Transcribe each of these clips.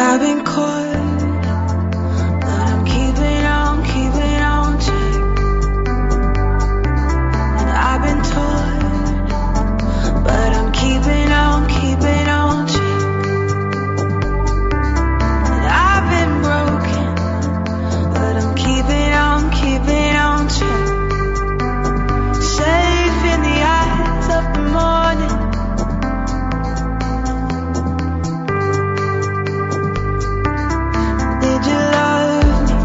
I've been caught, but I'm keeping on check. And I've been taught, but I'm keeping on check. And I've been broken, but I'm keeping on check. Safe in the eyes of the morning. Did you love me,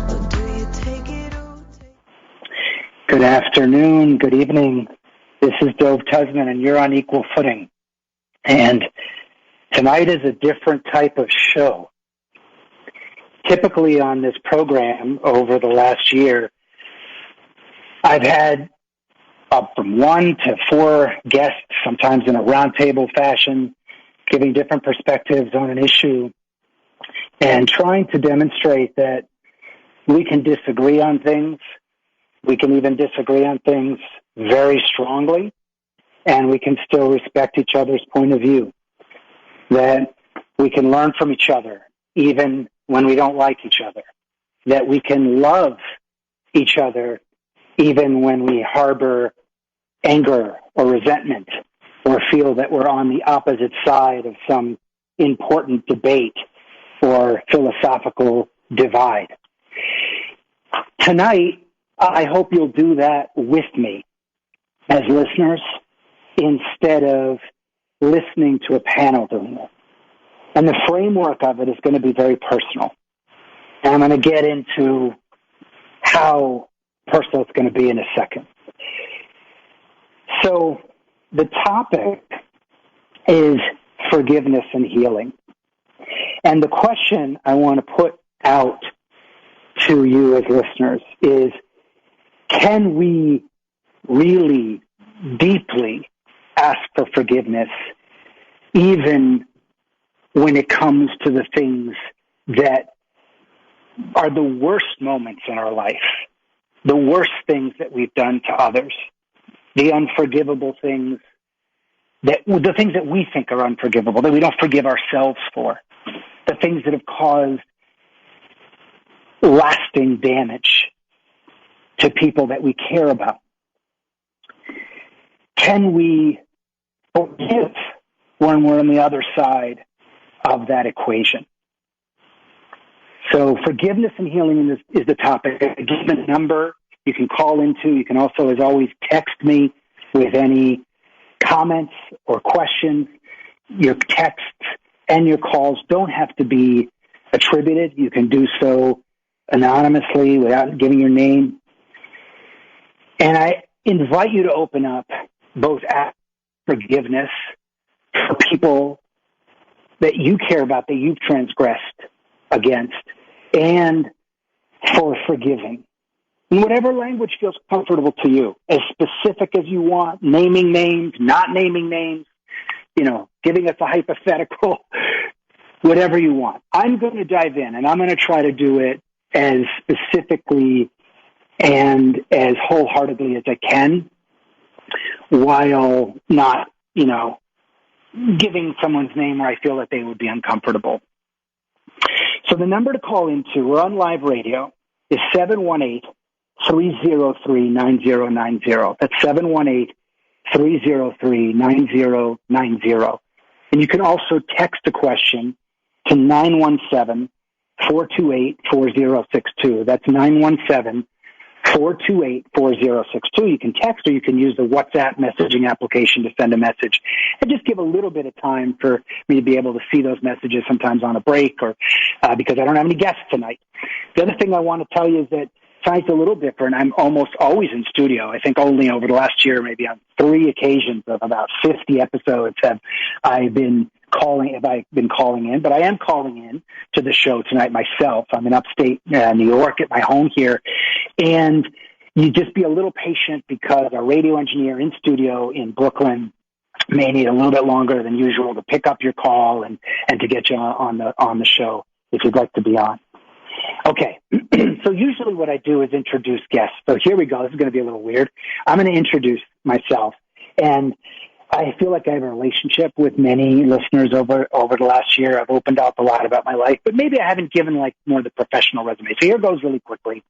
or do you take it all? Good afternoon, good evening. This is Dove Tusman, and you're on Equal Footing. And tonight is a different type of show. Typically on this program over the last year, I've had up from 1 to 4 guests, sometimes in a roundtable fashion, giving different perspectives on an issue and trying to demonstrate that we can disagree on things. We can even disagree on things very strongly, and we can still respect each other's point of view. That we can learn from each other, even when we don't like each other. That we can love each other, even when we harbor anger or resentment, or feel that we're on the opposite side of some important debate or philosophical divide. Tonight, I hope you'll do that with me as listeners instead of listening to a panel doing it. And the framework of it is going to be very personal. And I'm going to get into how personal it's going to be in a second. So the topic is forgiveness and healing. And the question I want to put out to you as listeners is, can we really deeply ask for forgiveness even when it comes to the things that are the worst moments in our life, the worst things that we've done to others, the unforgivable things, the things that we think are unforgivable, that we don't forgive ourselves for, the things that have caused lasting damage to people that we care about. Can we forgive when we're on the other side of that equation? So forgiveness and healing is the topic. Give the number you can call into. You can also, as always, text me with any comments or questions. Your texts and your calls don't have to be attributed. You can do so anonymously without giving your name. And I invite you to open up both forgiveness for people that you care about, that you've transgressed against, and for forgiving. In whatever language feels comfortable to you, as specific as you want, naming names, not naming names, giving us a hypothetical, whatever you want. I'm going to dive in, and I'm going to try to do it as specifically and as wholeheartedly as I can, while not, giving someone's name where I feel that they would be uncomfortable. So the number to call into, we're on live radio, is 718-303-9090. That's 718-303-9090. And you can also text a question to 917-428-4062. That's 917-428-4062. You can text, or you can use the WhatsApp messaging application to send a message. And just give a little bit of time for me to be able to see those messages, sometimes on a break, or because I don't have any guests tonight. The other thing I want to tell you is that tonight's a little different. I'm almost always in studio. I think only over the last year, maybe on 3 occasions of about 50 episodes have I been calling in, but I am calling in to the show tonight myself. I'm in upstate New York at my home here, and you just be a little patient because our radio engineer in studio in Brooklyn may need a little bit longer than usual to pick up your call and to get you on the show if you'd like to be on. Okay, so usually what I do is introduce guests. So here we go. This is going to be a little weird. I'm going to introduce myself. And I feel like I have a relationship with many listeners over the last year. I've opened up a lot about my life, but maybe I haven't given like more of the professional resume. So here goes really quickly.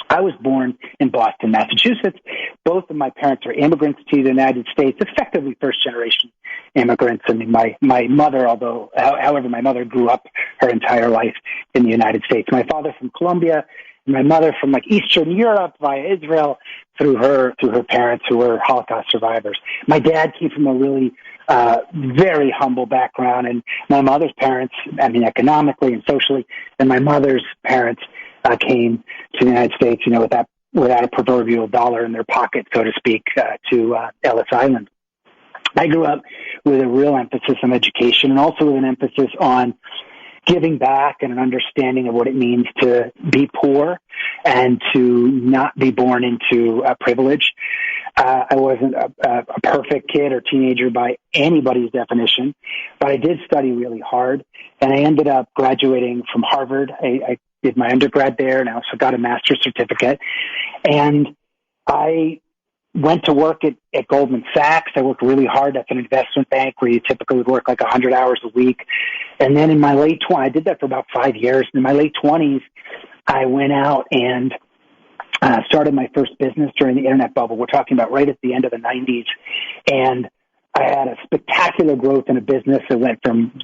I was born in Boston, Massachusetts. Both of my parents are immigrants to the United States, effectively first-generation immigrants. I mean, my mother, however, my mother grew up her entire life in the United States. My father from Colombia, and my mother from like Eastern Europe via Israel through her parents who were Holocaust survivors. My dad came from a really very humble background, and my mother's parents, I mean, economically and socially, and my mother's parents came to the United States, without a proverbial dollar in their pocket, so to speak, to Ellis Island. I grew up with a real emphasis on education and also with an emphasis on giving back and an understanding of what it means to be poor and to not be born into privilege. I wasn't a perfect kid or teenager by anybody's definition, but I did study really hard, and I ended up graduating from Harvard. I did my undergrad there, and I also got a master's certificate. And I went to work at Goldman Sachs. I worked really hard. That's an investment bank where you typically would work like 100 hours a week. And then in my late 20s, I did that for about 5 years. In my late 20s, I went out and started my first business during the internet bubble. We're talking about right at the end of the 90s. And I had a spectacular growth in a business that went from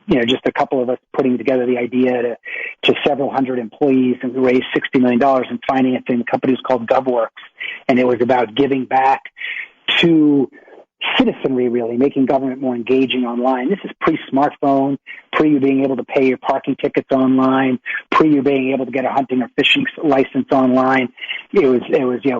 just a couple of us putting together the idea to several hundred employees, and we raised $60 million in financing. The company was called GovWorks, and it was about giving back to citizenry, really, making government more engaging online. This is pre-smartphone, pre you being able to pay your parking tickets online, pre you being able to get a hunting or fishing license online. It was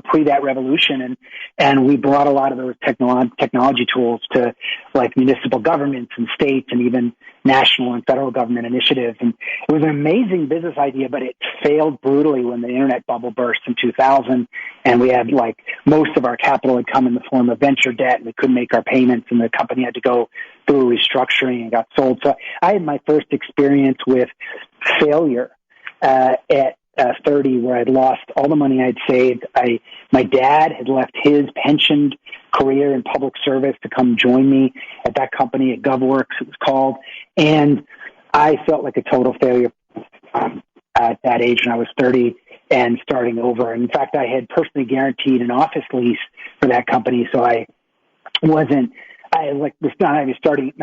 pre that revolution, and we brought a lot of those technology tools to like municipal governments and states and even national and federal government initiatives. And it was an amazing business idea, but it failed brutally when the internet bubble burst in 2000, and we had like most of our capital had come in the form of venture debt, and we couldn't make our payments, and the company had to go through restructuring and got sold. So I had my first experience with failure at 30, where I'd lost all the money I'd saved. My dad had left his pensioned career in public service to come join me at that company at GovWorks, it was called, and I felt like a total failure at that age when I was 30 and starting over. And in fact, I had personally guaranteed an office lease for that company, so I was not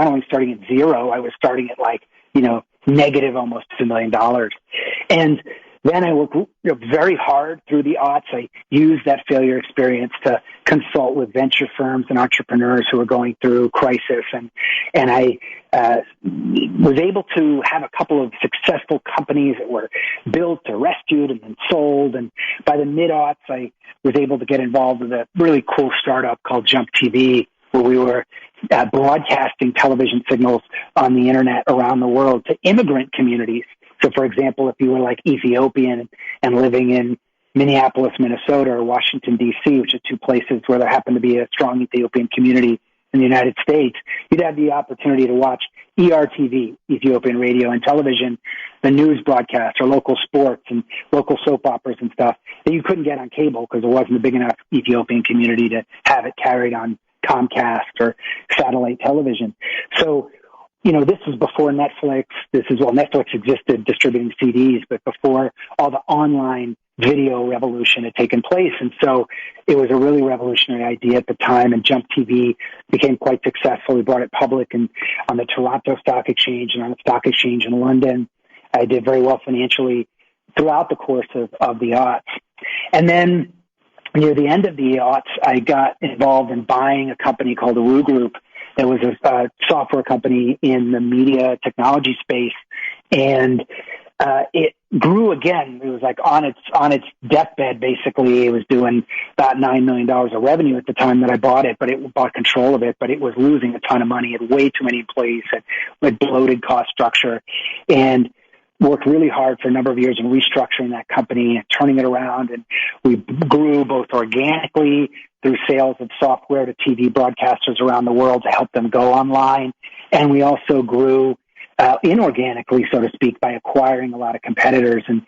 only starting at zero, I was starting at negative almost $2 million. And then I worked very hard through the aughts. I used that failure experience to consult with venture firms and entrepreneurs who were going through crisis. And I was able to have a couple of successful companies that were built or rescued and then sold. And by the mid-aughts, I was able to get involved with a really cool startup called Jump TV, where we were broadcasting television signals on the internet around the world to immigrant communities. So, for example, if you were like Ethiopian and living in Minneapolis, Minnesota, or Washington, D.C., which are two places where there happened to be a strong Ethiopian community in the United States, you'd have the opportunity to watch ERTV, Ethiopian radio and television, the news broadcasts or local sports and local soap operas and stuff that you couldn't get on cable because there wasn't a big enough Ethiopian community to have it carried on Comcast or satellite television. So, this was before Netflix. Netflix existed distributing CDs, but before all the online video revolution had taken place. And so it was a really revolutionary idea at the time, and Jump TV became quite successful. We brought it public and on the Toronto Stock Exchange and on the Stock Exchange in London. I did very well financially throughout the course of the aughts. And then near the end of the aughts, I got involved in buying a company called the Woo Group. It was a software company in the media technology space, and it grew again. It was like on its deathbed, basically. It was doing about $9 million of revenue at the time that I bought it, but it bought control of it, but it was losing a ton of money. It had way too many employees, had bloated cost structure, and worked really hard for a number of years in restructuring that company and turning it around. And we grew both organically through sales of software to TV broadcasters around the world to help them go online. And we also grew inorganically, so to speak, by acquiring a lot of competitors. And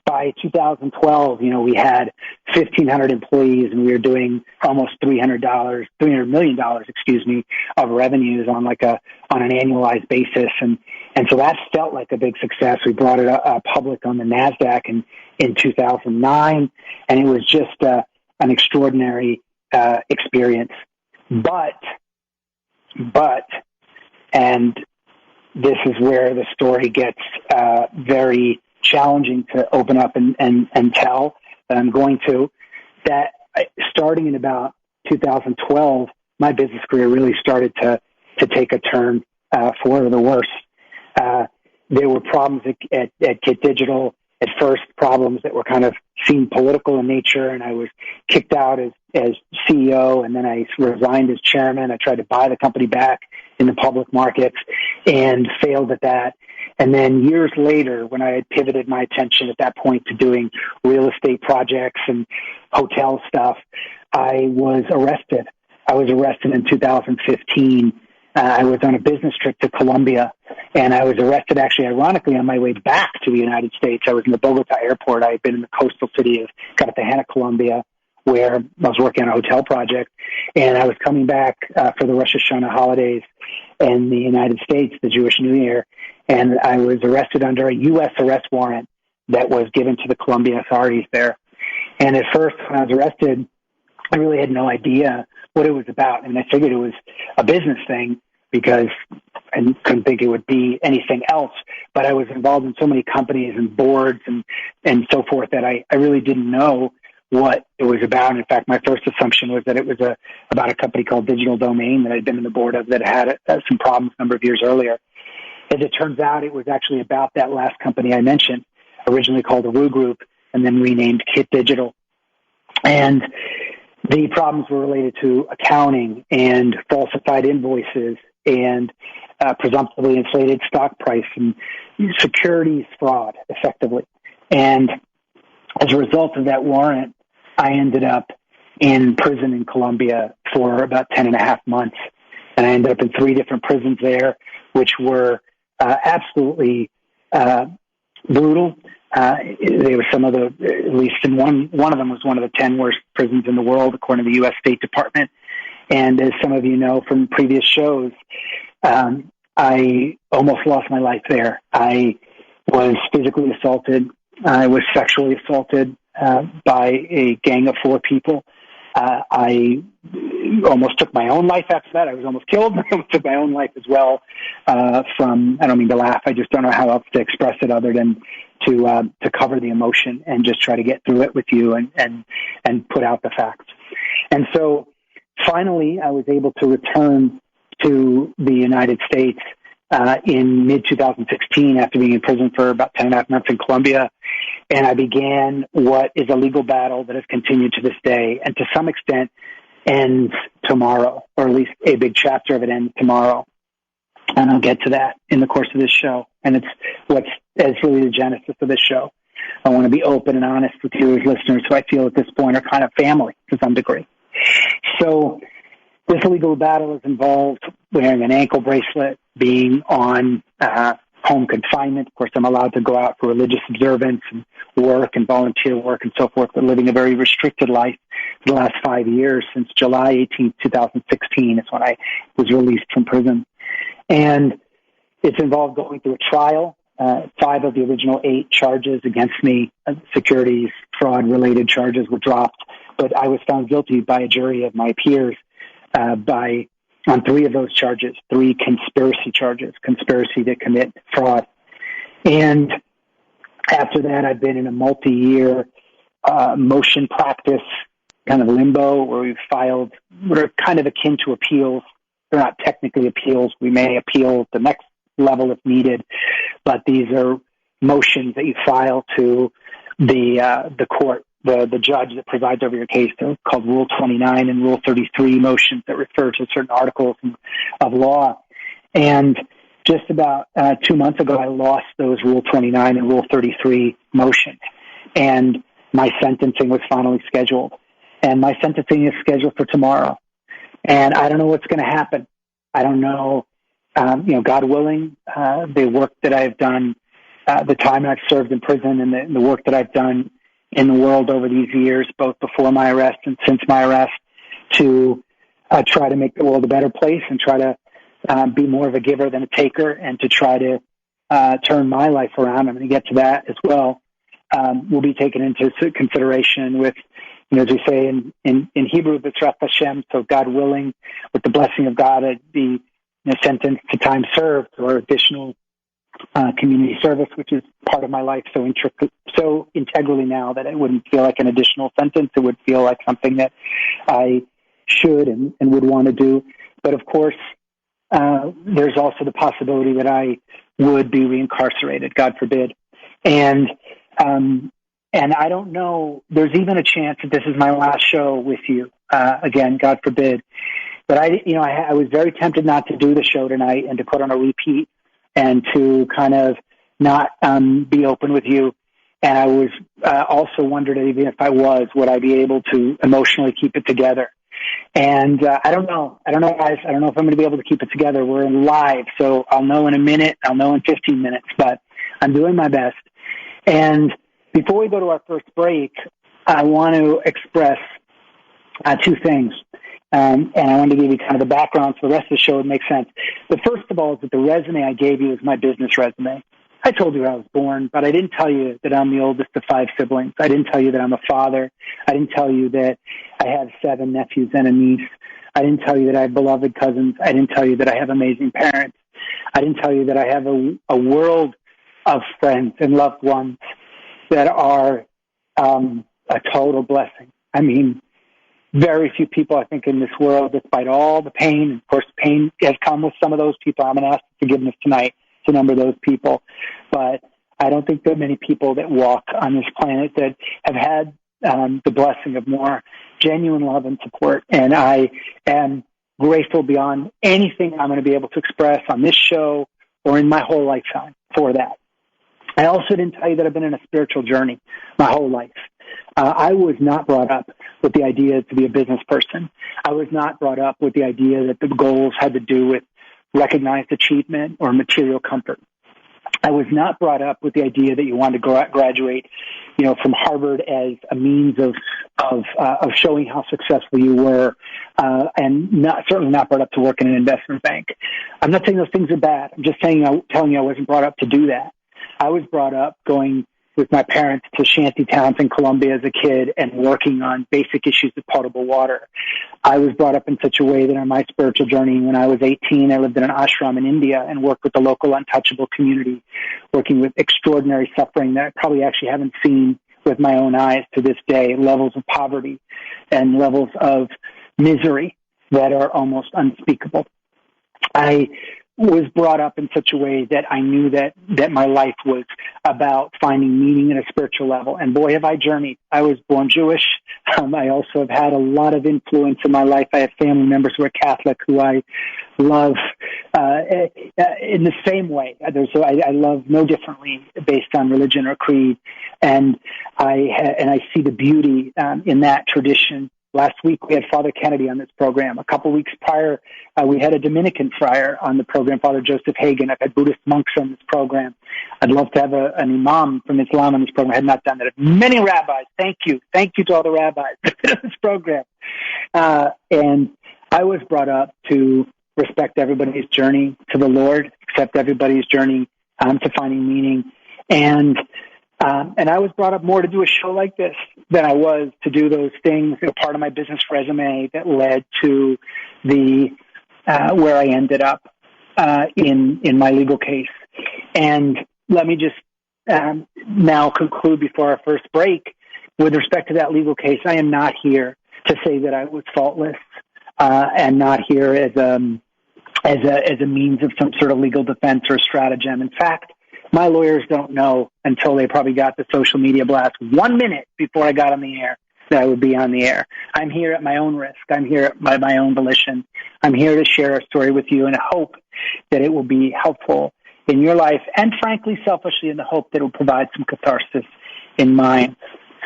by 2012, we had 1,500 employees, and we were doing almost $300 million, of revenues on an annualized basis. And so that felt like a big success. We brought it public on the NASDAQ in 2009, and it was just an extraordinary experience. But, and this is where the story gets very challenging to open up and tell, that I'm going to, that starting in about 2012, my business career really started to take a turn for the worse. There were problems at Kit Digital. At first, problems that were kind of seemed political in nature, and I was kicked out as CEO, and then I resigned as chairman. I tried to buy the company back in the public markets and failed at that. And then years later, when I had pivoted my attention at that point to doing real estate projects and hotel stuff, I was arrested. I was arrested in 2015. I was on a business trip to Colombia, and I was arrested, actually, ironically, on my way back to the United States. I was in the Bogota airport. I had been in the coastal city of Cartagena, Colombia, where I was working on a hotel project, and I was coming back for the Rosh Hashanah holidays in the United States, the Jewish New Year, and I was arrested under a U.S. arrest warrant that was given to the Colombian authorities there. And at first, when I was arrested, I really had no idea what it was about. And I figured it was a business thing because I couldn't think it would be anything else. But I was involved in so many companies and boards and so forth that I really didn't know what it was about. In fact, my first assumption was that it was about a company called Digital Domain that I'd been in the board of that had some problems a number of years earlier. As it turns out, it was actually about that last company I mentioned, originally called Aru Group and then renamed Kit Digital. And the problems were related to accounting and falsified invoices and presumptively inflated stock price and securities fraud, effectively. And as a result of that warrant, I ended up in prison in Colombia for about 10 and a half months. And I ended up in 3 different prisons there, which were absolutely brutal. They were some of the, at least in one of them was one of the 10 worst prisons in the world, according to the U.S. State Department. And as some of you know from previous shows, I almost lost my life there. I was physically assaulted. I was sexually assaulted by a gang of 4 people. I almost took my own life after that. I was almost killed. I almost took my own life as well from, I don't mean to laugh, I just don't know how else to express it other than to cover the emotion and just try to get through it with you and put out the facts. And so finally, I was able to return to the United States in mid-2016 after being in prison for about 10 and a half months in Colombia. And I began what is a legal battle that has continued to this day and to some extent ends tomorrow, or at least a big chapter of it ends tomorrow. And I'll get to that in the course of this show. And it's really the genesis of this show. I want to be open and honest with you as listeners who I feel at this point are kind of family to some degree. So this legal battle is involved wearing an ankle bracelet, being on home confinement. Of course, I'm allowed to go out for religious observance and work and volunteer work and so forth, but living a very restricted life for the last 5 years. Since July 18, 2016 is when I was released from prison. And it's involved going through a trial. 5 of the original 8 charges against me, securities fraud-related charges, were dropped, but I was found guilty by a jury of my peers on 3 of those charges, 3 conspiracy charges, conspiracy to commit fraud. And after that, I've been in a multi-year motion practice kind of limbo where we've filed what are kind of akin to appeals. They're not technically appeals. We may appeal the next level if needed, but these are motions that you file to the court, the judge that presides over your case. They're called Rule 29 and Rule 33 motions that refer to certain articles of law. And just about 2 months ago, I lost those Rule 29 and Rule 33 motions, and my sentencing was finally scheduled. And my sentencing is scheduled for tomorrow. And I don't know what's going to happen. I don't know God willing, the work that I've done, the time I've served in prison, and the work that I've done in the world over these years, both before my arrest and since my arrest, to try to make the world a better place and try to be more of a giver than a taker, and to try to turn my life around. I'm going to get to that as well. Will be taken into consideration with, as we say in Hebrew, B'tzras Hashem, so God willing, with the blessing of God, I'd be sentenced to time served or additional community service, which is part of my life so integrally now that it wouldn't feel like an additional sentence. It would feel like something that I should and would want to do. But of course, there's also the possibility that I would be reincarcerated, God forbid. And I don't know, there's even a chance that this is my last show with you, again, God forbid. But I was very tempted not to do the show tonight and to put on a repeat and to kind of not be open with you. And I was also wondered, even if I was, would I be able to emotionally keep it together? And I don't know, guys. I don't know if I'm going to be able to keep it together. We're in live, so I'll know in a minute. I'll know in 15 minutes, but I'm doing my best. And before we go to our first break, I want to express two things. And I wanted to give you kind of the background so the rest of the show would make sense. The first of all is that the resume I gave you is my business resume. I told you I was born, but I didn't tell you that I'm the oldest of 5 siblings. I didn't tell you that I'm a father. I didn't tell you that I have 7 nephews and a niece. I didn't tell you that I have beloved cousins. I didn't tell you that I have amazing parents. I didn't tell you that I have a world of friends and loved ones that are a total blessing. I mean, very few people, I think, in this world, despite all the pain, and of course, pain has come with some of those people. I'm going to ask for forgiveness tonight to number those people. But I don't think there are many people that walk on this planet that have had the blessing of more genuine love and support. And I am grateful beyond anything I'm going to be able to express on this show or in my whole lifetime for that. I also didn't tell you that I've been in a spiritual journey my whole life. I was not brought up with the idea to be a business person. I was not brought up with the idea that the goals had to do with recognized achievement or material comfort. I was not brought up with the idea that you wanted to graduate, from Harvard as a means of showing how successful you were, and certainly not brought up to work in an investment bank. I'm not saying those things are bad. I'm just telling you I wasn't brought up to do that. I was brought up going with my parents to shanty towns in Colombia as a kid and working on basic issues of potable water. I was brought up in such a way that on my spiritual journey, when I was 18, I lived in an ashram in India and worked with the local untouchable community, working with extraordinary suffering that I probably actually haven't seen with my own eyes to this day, levels of poverty and levels of misery that are almost unspeakable. I was brought up in such a way that I knew that my life was about finding meaning at a spiritual level. And boy, have I journeyed. I was born Jewish. I also have had a lot of influence in my life. I have family members who are Catholic who I love in the same way. I love no differently based on religion or creed. And I see the beauty in that tradition. Last week, we had Father Kennedy on this program. A couple weeks prior, we had a Dominican friar on the program, Father Joseph Hagen. I've had Buddhist monks on this program. I'd love to have an imam from Islam on this program. I had not done that. Many rabbis. Thank you. Thank you to all the rabbis on this program. And I was brought up to respect everybody's journey to the Lord, accept everybody's journey to finding meaning. And I was brought up more to do a show like this than I was to do those things. Part of my business resume that led to where I ended up in my legal case. And let me just now conclude before our first break. With respect to that legal case, I am not here to say that I was faultless, and not here as a means of some sort of legal defense or stratagem. In fact, my lawyers don't know until they probably got the social media blast 1 minute before I got on the air that I would be on the air. I'm here at my own risk. I'm here by my own volition. I'm here to share a story with you and hope that it will be helpful in your life, and frankly, selfishly, in the hope that it will provide some catharsis in mine.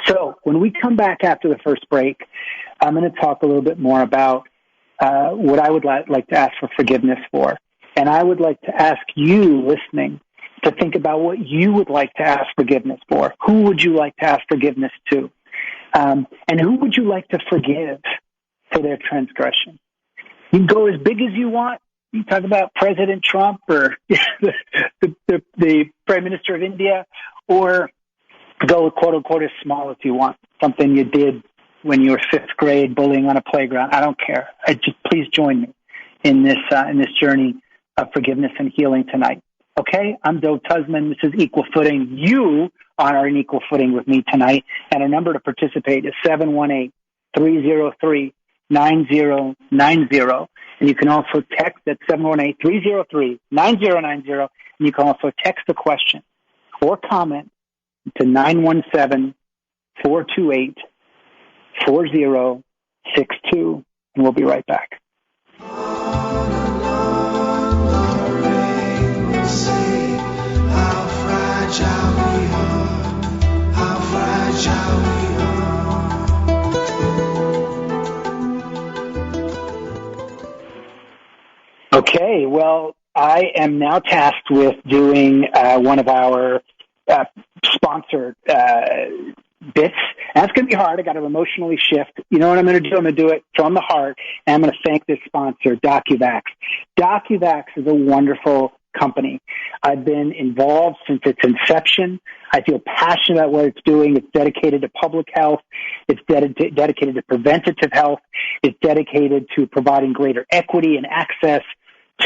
So when we come back after the first break, I'm going to talk a little bit more about what I would like to ask for forgiveness for. And I would like to ask you listening to think about what you would like to ask forgiveness for. Who would you like to ask forgiveness to? And who would you like to forgive for their transgression? You can go as big as you want. You talk about President Trump or the Prime Minister of India, or go quote unquote as small as you want. Something you did when you were fifth grade, bullying on a playground. I don't care. Please join me in this journey of forgiveness and healing tonight. Okay, I'm Dov Tuzman. This is Equal Footing. You are on equal footing with me tonight, and our number to participate is 718-303-9090. And you can also text at 718-303-9090, and you can also text a question or comment to 917-428-4062, and we'll be right back. Okay, well, I am now tasked with doing one of our sponsored bits. And that's going to be hard. I got to emotionally shift. You know what I'm going to do? I'm going to do it from the heart, and I'm going to thank this sponsor, DocuVax. DocuVax is a wonderful company. I've been involved since its inception. I feel passionate about what it's doing. It's dedicated to public health. It's dedicated to preventative health. It's dedicated to providing greater equity and access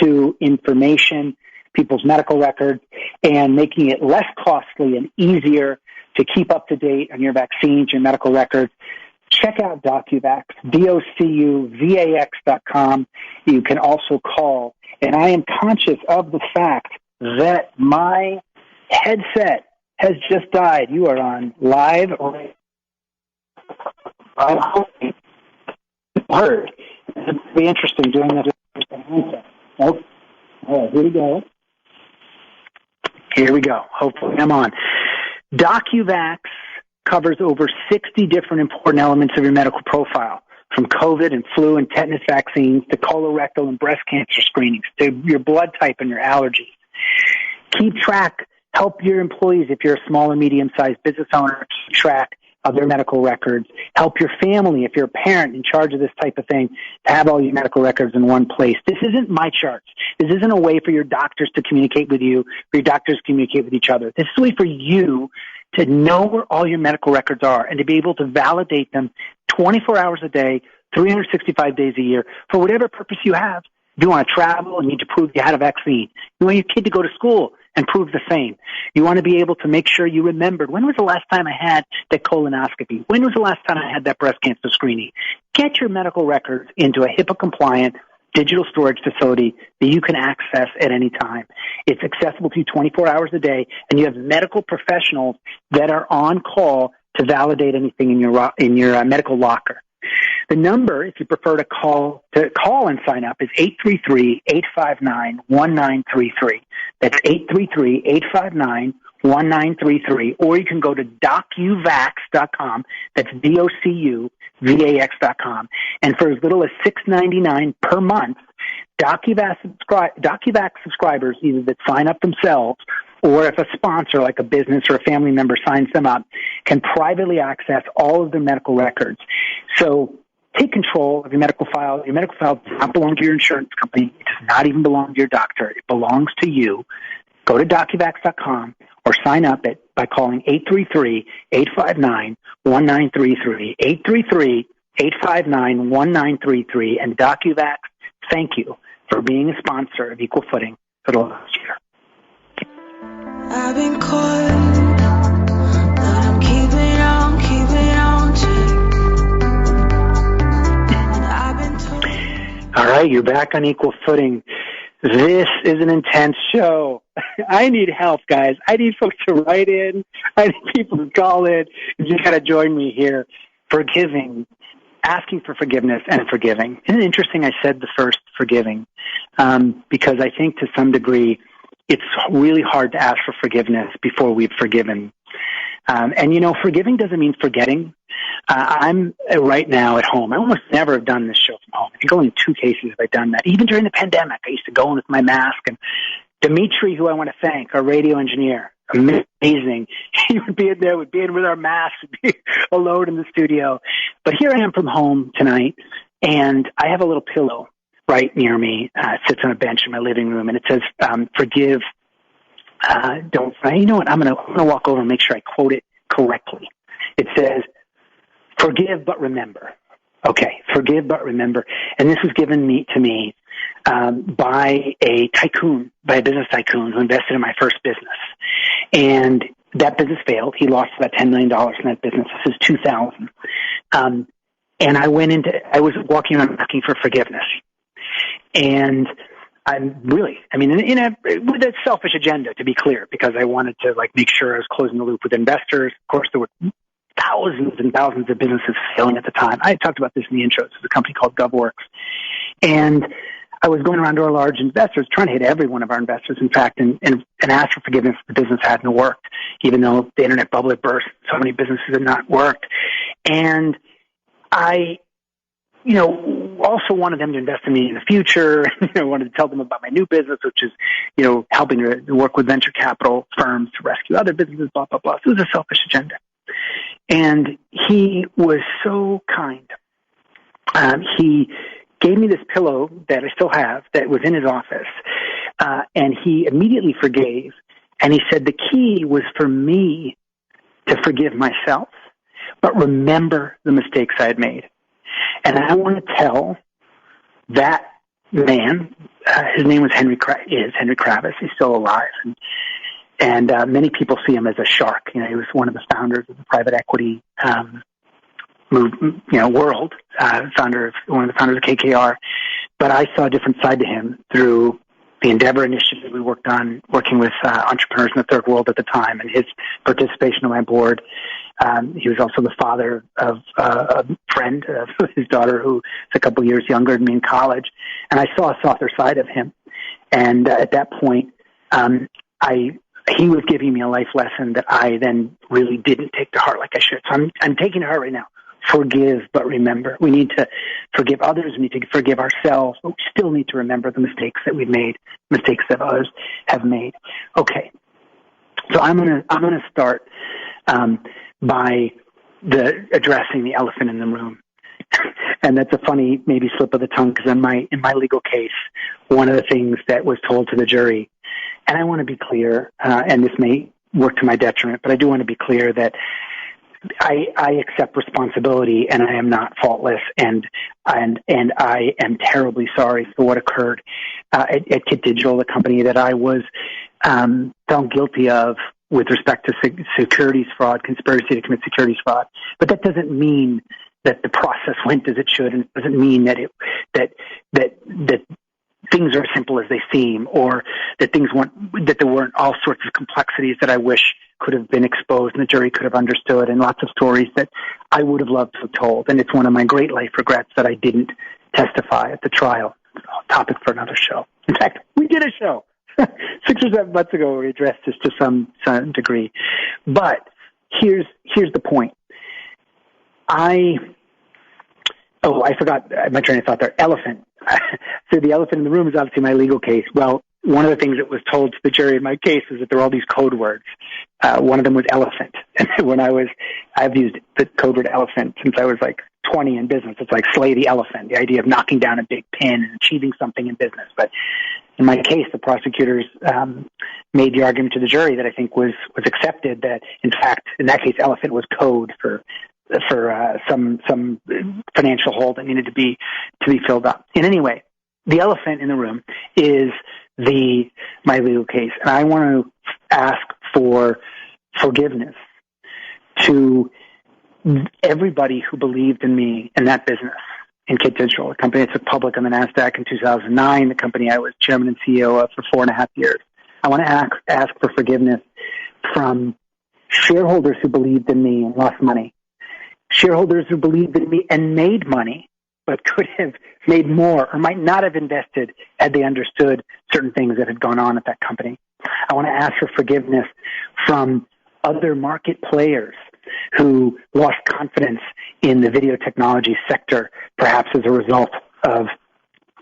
to information, people's medical records, and making it less costly and easier to keep up to date on your vaccines, your medical records. Check out DocuVax, DocuVax.com. You can also call. And I am conscious of the fact that my headset has just died. You are on live. Word. It's be interesting doing that. Oh, all right, here we go. Here we go. Hopefully I'm on. DocuVax covers over 60 different important elements of your medical profile, from COVID and flu and tetanus vaccines to colorectal and breast cancer screenings to your blood type and your allergies. Keep track. Help your employees, if you're a small or medium-sized business owner, keep track of their medical records. Help your family, if you're a parent in charge of this type of thing, to have all your medical records in one place. This isn't my charts. This isn't a way for your doctors to communicate with you, for your doctors to communicate with each other. This is a way for you to know where all your medical records are and to be able to validate them 24 hours a day, 365 days a year, for whatever purpose you have. If you want to travel and need to prove you had a vaccine, you want your kid to go to school and prove the same. You want to be able to make sure you remembered, when was the last time I had that colonoscopy? When was the last time I had that breast cancer screening? Get your medical records into a HIPAA-compliant digital storage facility that you can access at any time. It's accessible to you 24 hours a day, and you have medical professionals that are on call to validate anything in your medical locker. The number, if you prefer to call and sign up, is 833-859-1933. That's 833-859-1933. Or you can go to DocuVax.com. That's DocuVax.com. And for as little as $6.99 per month, DocuVax subscribers, either that sign up themselves or if a sponsor like a business or a family member signs them up, can privately access all of their medical records. So take control of your medical file. Your medical file does not belong to your insurance company. It does not even belong to your doctor. It belongs to you. Go to DocuVax.com or sign up by calling 833-859-1933, 833-859-1933. And DocuVax, thank you for being a sponsor of Equal Footing for the last year. I've been caught, but I'm keeping on to. All right, you're back on Equal Footing. This is an intense show. I need help, guys. I need folks to write in. I need people to call in. You got to join me here. Forgiving, asking for forgiveness and forgiving. Isn't it interesting I said the first forgiving? Because I think to some degree it's really hard to ask for forgiveness before we've forgiven. And, forgiving doesn't mean forgetting. I'm right now at home. I almost never have done this show from home. I think only in 2 cases have I done that. Even during the pandemic, I used to go in with my mask. And Dimitri, who I want to thank, our radio engineer, amazing. He would be in there, would be in with our masks, would be alone in the studio. But here I am from home tonight, and I have a little pillow right near me. It sits on a bench in my living room, and it says, forgive, don't, you know what, I'm going to walk over and make sure I quote it correctly. It says, forgive but remember. Okay, forgive but remember. And this was given to me by a business tycoon who invested in my first business. And that business failed. He lost about $10 million in that business. This is 2000. And I was walking around looking for forgiveness. And with a selfish agenda, to be clear, because I wanted to make sure I was closing the loop with investors. Of course, there were thousands and thousands of businesses failing at the time. I talked about this in the intro. This is a company called GovWorks. And I was going around to our large investors, trying to hit every one of our investors, in fact, and ask for forgiveness if the business hadn't worked, even though the internet bubble had burst. So many businesses had not worked. And I, also wanted them to invest in me in the future. I wanted to tell them about my new business, which is, helping to work with venture capital firms to rescue other businesses, blah, blah, blah. So it was a selfish agenda. And he was so kind. He gave me this pillow that I still have that was in his office. And he immediately forgave. And he said the key was for me to forgive myself, but remember the mistakes I had made. And I want to tell that man, his name was Henry Kravis. He's still alive. And many people see him as a shark. He was one of the founders of the private equity world, one of the founders of KKR. But I saw a different side to him through the Endeavor initiative we worked on, working with entrepreneurs in the third world at the time, and his participation on my board. He was also the father of a friend of his daughter who is a couple years younger than me in college. And I saw a softer side of him. And at that point, he was giving me a life lesson that I then really didn't take to heart like I should. So I'm taking it to heart right now. Forgive, but remember. We need to forgive others. We need to forgive ourselves. But we still need to remember the mistakes that we've made, mistakes that others have made. Okay. So I'm gonna start by addressing the elephant in the room. And that's a funny maybe slip of the tongue, because in my legal case, one of the things that was told to the jury, and I want to be clear, and this may work to my detriment, but I do want to be clear that I accept responsibility, and I am not faultless, and I am terribly sorry for what occurred at Kit Digital, the company that I was found guilty of with respect to securities fraud, conspiracy to commit securities fraud. But that doesn't mean that the process went as it should, and it doesn't mean that that things are as simple as they seem, or that there weren't all sorts of complexities that I wish could have been exposed and the jury could have understood, and lots of stories that I would have loved to have told. And it's one of my great life regrets that I didn't testify at the trial. Topic for another show. In fact, we did a show 6 or 7 months ago where we addressed this to some degree. But here's the point. I forgot my train of thought there. Elephant. So the elephant in the room is obviously my legal case. Well, one of the things that was told to the jury in my case is that there were all these code words. One of them was elephant. And I've used the code word elephant since I was 20 in business. It's like slay the elephant, the idea of knocking down a big pin and achieving something in business. But in my case, the prosecutors made the argument to the jury that I think was accepted, that in fact, in that case, elephant was code for some financial hole that needed to be filled up. And anyway, the elephant in the room is my legal case, and I want to ask for forgiveness to everybody who believed in me in that business, in Kit Digital, a company that took public on the NASDAQ in 2009, the company I was chairman and CEO of for 4.5 years. I want to ask for forgiveness from shareholders who believed in me and lost money, shareholders who believed in me and made money, but could have made more or might not have invested had they understood certain things that had gone on at that company. I want to ask for forgiveness from other market players who lost confidence in the video technology sector, perhaps as a result of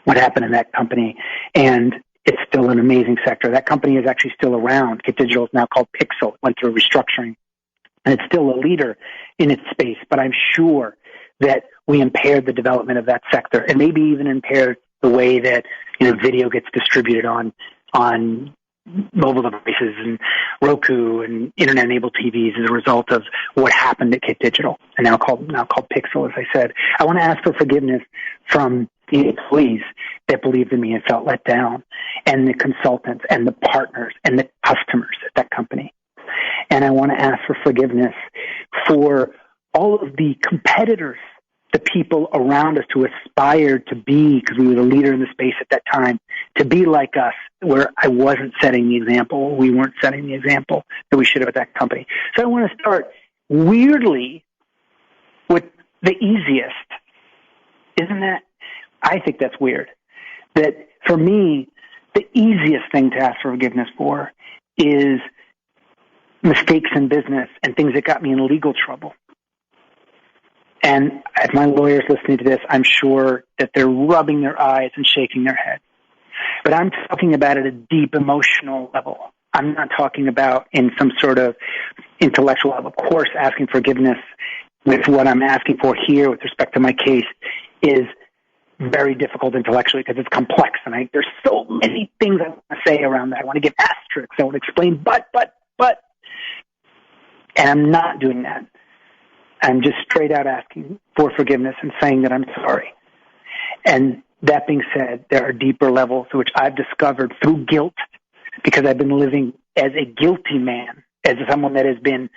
what happened in that company. And it's still an amazing sector. That company is actually still around. Kit Digital is now called Pixel. It went through restructuring, and it's still a leader in its space. But I'm sure that we impaired the development of that sector, and maybe even impaired the way that video gets distributed on mobile devices and Roku and internet-enabled TVs as a result of what happened at Kit Digital, and now called Pixel, as I said. I want to ask for forgiveness from the employees that believed in me and felt let down, and the consultants and the partners and the customers at that company. And I want to ask for forgiveness for all of the competitors, the people around us who aspired to be, because we were the leader in the space at that time, to be like us, where I wasn't setting the example, we weren't setting the example that we should have at that company. So I want to start weirdly with the easiest. Isn't that? I think that's weird. That for me, the easiest thing to ask for forgiveness for is mistakes in business and things that got me in legal trouble. And if my lawyer's listening to this, I'm sure that they're rubbing their eyes and shaking their head. But I'm talking about at a deep emotional level. I'm not talking about in some sort of intellectual level. Of course, asking forgiveness with what I'm asking for here with respect to my case is very difficult intellectually because it's complex. And there's so many things I want to say around that. I want to give asterisks. I want to explain, but. And I'm not doing that. I'm just straight out asking for forgiveness and saying that I'm sorry. And that being said, there are deeper levels which I've discovered through guilt, because I've been living as a guilty man, as someone that has been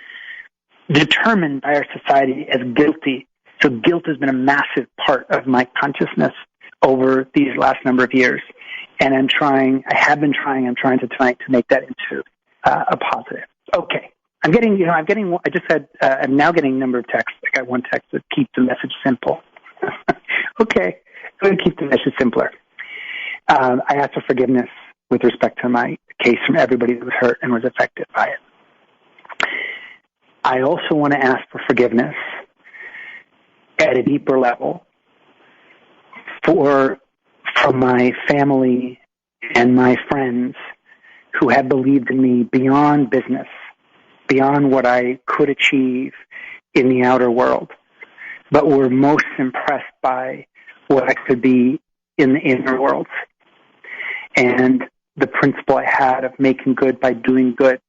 determined by our society as guilty. So guilt has been a massive part of my consciousness over these last number of years. And I'm trying tonight to make that into a positive. Okay. I'm now getting a number of texts. I got one text that keeps the message simple. Okay. I'm going to keep the message simpler. I asked for forgiveness with respect to my case from everybody that was hurt and was affected by it. I also want to ask for forgiveness at a deeper level from my family and my friends who have believed in me beyond business, beyond what I could achieve in the outer world, but were most impressed by what I could be in the inner worlds. And the principle I had of making good by doing good,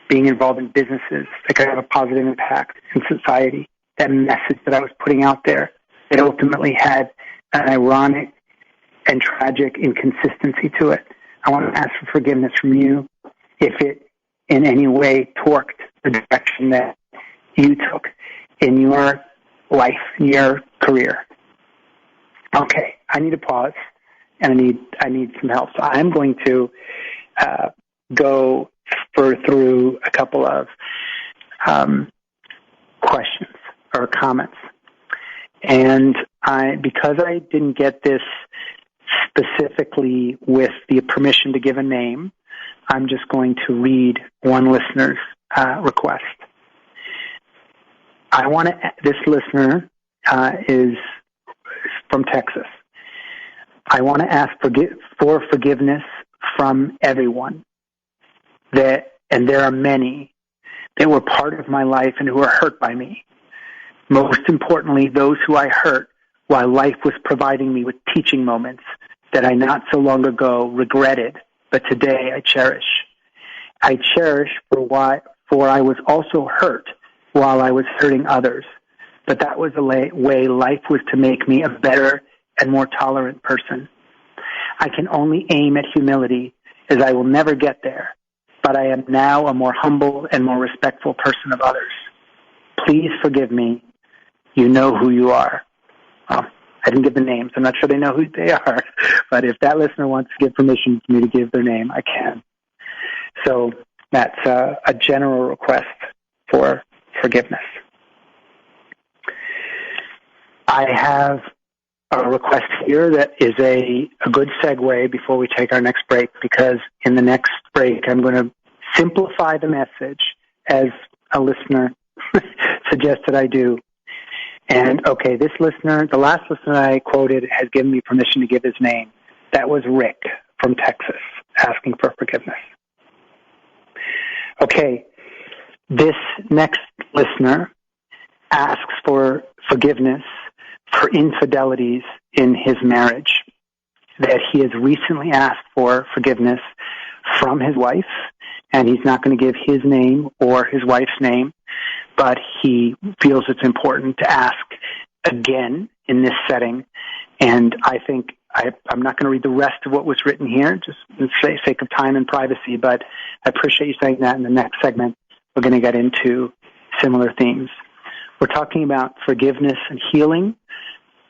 being involved in businesses that could have a positive impact in society, that message that I was putting out there that ultimately had an ironic and tragic inconsistency to it. I want to ask for forgiveness from you if it in any way torqued the direction that you took in your life, in your career. Okay, I need to pause, and I need some help. So I'm going to go through a couple of questions or comments. And because I didn't get this specifically with the permission to give a name, I'm just going to read one listener's request. This listener is from Texas. I want to ask for forgiveness from everyone and there are many that were part of my life and who are hurt by me. Most importantly, those who I hurt while life was providing me with teaching moments that I not so long ago regretted, but today I cherish. I cherish for I was also hurt while I was hurting others, but that was the way life was to make me a better and more tolerant person. I can only aim at humility, as I will never get there, but I am now a more humble and more respectful person of others. Please forgive me. You know who you are. Well, I didn't give the names. I'm not sure they know who they are, but if that listener wants to give permission for me to give their name, I can. So that's a general request for forgiveness. I have a request here that is a good segue before we take our next break, because in the next break I'm going to simplify the message as a listener suggested I do. And, okay, this listener, the last listener I quoted, has given me permission to give his name. That was Rick from Texas, asking for forgiveness. Okay, this next listener asks for forgiveness for infidelities in his marriage, that he has recently asked for forgiveness from his wife, and he's not going to give his name or his wife's name, but he feels it's important to ask again in this setting. And I think I'm not going to read the rest of what was written here, just for the sake of time and privacy, but I appreciate you saying that. In the next segment, we're going to get into similar themes. We're talking about forgiveness and healing.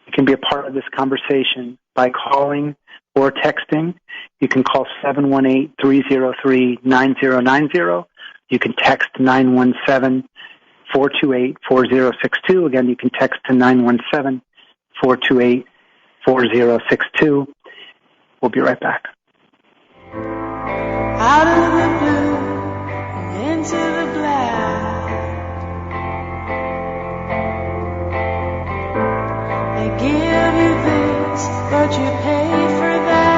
You can be a part of this conversation by calling or texting. You can call 718-303-9090. You can text 917-428-4062. Again, you can text to 917-428-4062. We'll be right back. Out of the blue and into the black, they give you this, but you pay for that.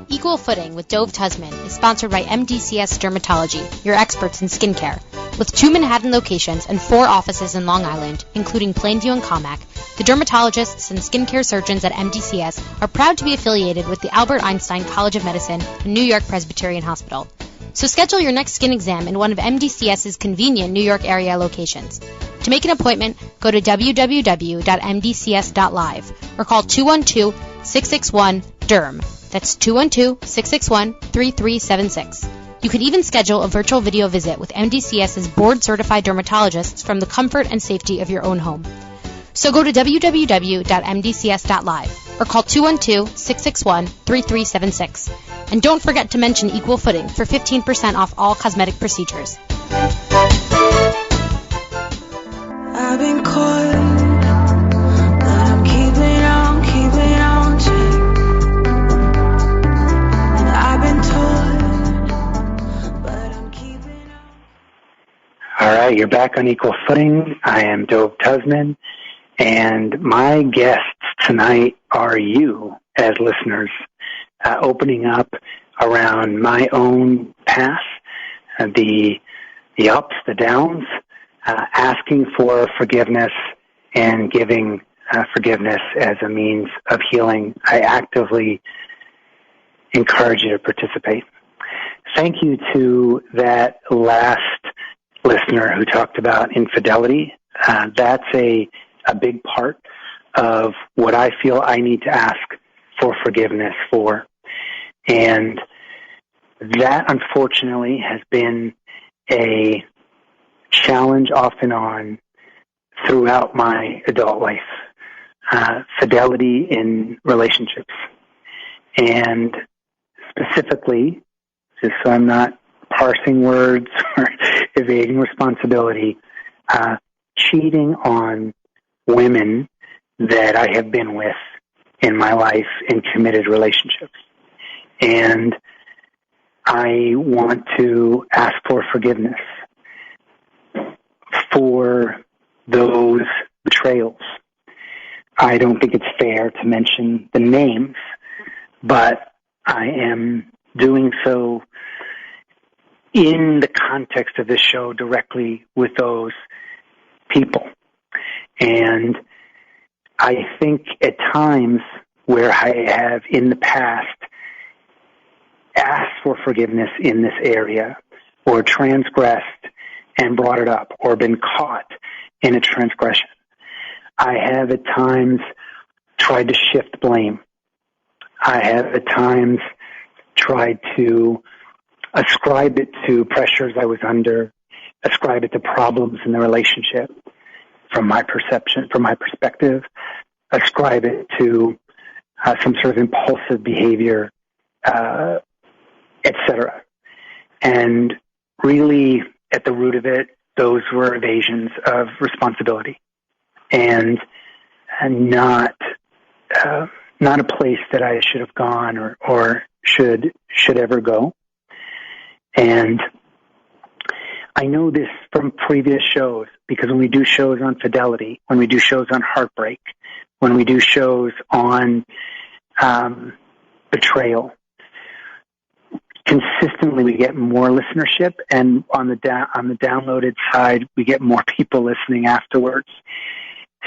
Equal Footing with Dove Tusman is sponsored by MDCS Dermatology, your experts in skincare. With 2 Manhattan locations and 4 offices in Long Island, including Plainview and Commack, the dermatologists and skincare surgeons at MDCS are proud to be affiliated with the Albert Einstein College of Medicine and New York Presbyterian Hospital. So schedule your next skin exam in one of MDCS's convenient New York area locations. To make an appointment, go to www.mdcs.live or call 212-661-DERM. That's 212-661-3376. You can even schedule a virtual video visit with MDCS's board-certified dermatologists from the comfort and safety of your own home. So go to www.mdcs.live or call 212-661-3376. And don't forget to mention Equal Footing for 15% off all cosmetic procedures. I've been caught, but I'm keeping on check. And I've been taught, but I'm keeping on. All right, you're back on Equal Footing. I am Dove Tusman, and my guests tonight are you as listeners, opening up around my own path, the ups, the downs, asking for forgiveness and giving forgiveness as a means of healing. I actively encourage you to participate. Thank you to that last listener who talked about infidelity. That's a big part of what I feel I need to ask for forgiveness for. And that, unfortunately, has been a challenge off and on throughout my adult life. Fidelity in relationships. And specifically, just so I'm not parsing words or evading responsibility, cheating on women that I have been with in my life in committed relationships. And I want to ask for forgiveness for those betrayals. I don't think it's fair to mention the names, but I am doing so in the context of this show directly with those people. And I think at times where I have in the past asked for forgiveness in this area or transgressed and brought it up or been caught in a transgression, I have at times tried to shift blame. I have at times tried to ascribe it to pressures I was under, ascribe it to problems in the relationship from my perception, from my perspective, ascribe it to some sort of impulsive behavior, etc. And really, at the root of it, those were evasions of responsibility, and not a place that I should have gone, or should ever go. And I know this from previous shows, because when we do shows on fidelity, when we do shows on heartbreak, when we do shows on betrayal, consistently we get more listenership, and on the downloaded side, we get more people listening afterwards.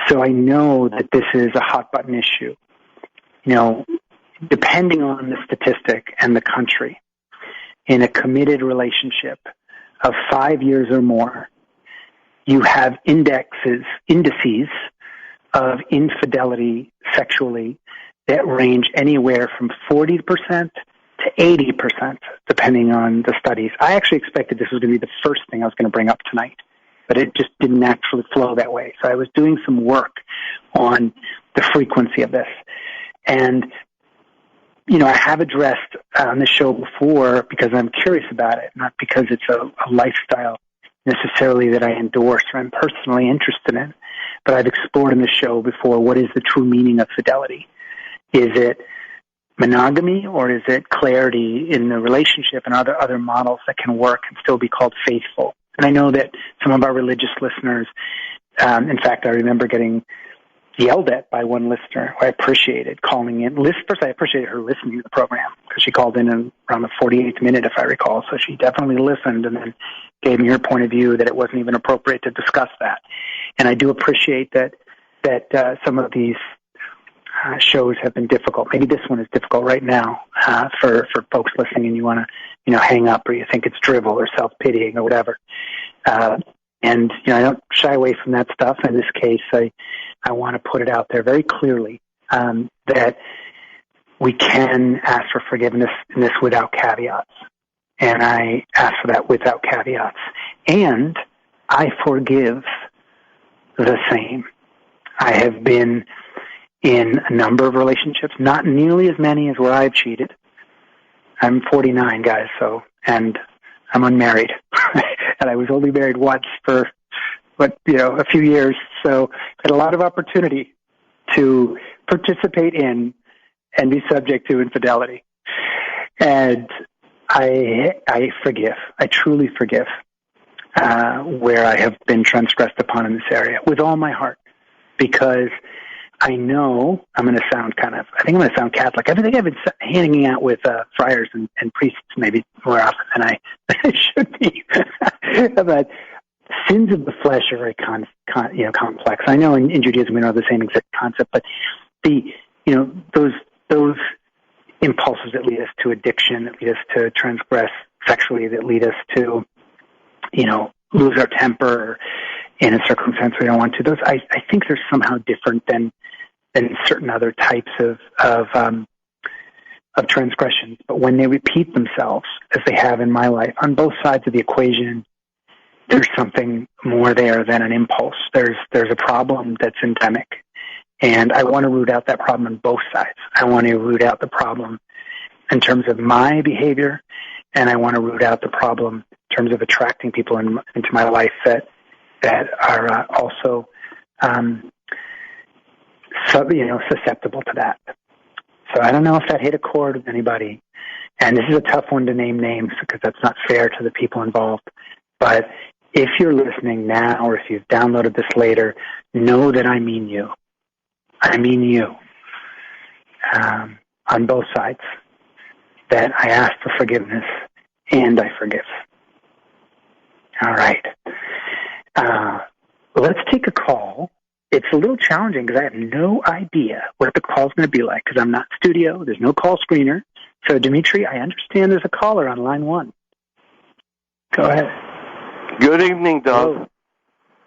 So I know that this is a hot button issue. You know, depending on the statistic and the country, in a committed relationship of 5 years or more, you have indices of infidelity sexually that range anywhere from 40% to 80%, depending on the studies. I actually expected this was going to be the first thing I was going to bring up tonight, but it just didn't naturally flow that way. So I was doing some work on the frequency of this. And, you know, I have addressed on the show before because I'm curious about it, not because it's a lifestyle necessarily that I endorse or I'm personally interested in. But I've explored in the show before, what is the true meaning of fidelity? Is it monogamy, or is it clarity in the relationship and other models that can work and still be called faithful? And I know that some of our religious listeners, in fact, I remember getting yelled at by one listener who I appreciated calling in. First, I appreciated her listening to the program because she called in around the 48th minute, if I recall. So she definitely listened and then gave me her point of view that it wasn't even appropriate to discuss that. And I do appreciate that some of these shows have been difficult. Maybe this one is difficult right now for folks listening, and you want to hang up, or you think it's drivel or self-pitying or whatever. And I don't shy away from that stuff. In this case, I want to put it out there very clearly that we can ask for forgiveness in this without caveats. And I ask for that without caveats. And I forgive the same. I have been in a number of relationships, not nearly as many as where I've cheated. I'm 49, guys, and I'm unmarried. And I was only married once for, a few years. So I had a lot of opportunity to participate in and be subject to infidelity. And I forgive. I truly forgive where I have been transgressed upon in this area with all my heart, because I know I'm going to sound I think I'm going to sound Catholic. I think I've been hanging out with friars and priests maybe more often than I should be. But sins of the flesh are very complex. I know in Judaism we know the same exact concept, but those impulses that lead us to addiction, that lead us to transgress sexually, that lead us to lose our temper in a circumstance we don't want to. Those I think they're somehow different than certain other types of transgressions. But when they repeat themselves, as they have in my life, on both sides of the equation, there's something more there than an impulse. There's a problem that's endemic. And I want to root out that problem on both sides. I want to root out the problem in terms of my behavior, and I want to root out the problem in terms of attracting people into my life that are also susceptible to that. So I don't know if that hit a chord with anybody. And this is a tough one to name names because that's not fair to the people involved. But if you're listening now, or if you've downloaded this later, know that I mean you. I mean you. On both sides. That I ask for forgiveness, and I forgive. All right. Let's take a call. It's a little challenging because I have no idea what the call's going to be like because I'm not in studio. There's no call screener. So, Dimitri, I understand there's a caller on line one. Go ahead. Good evening, Doug.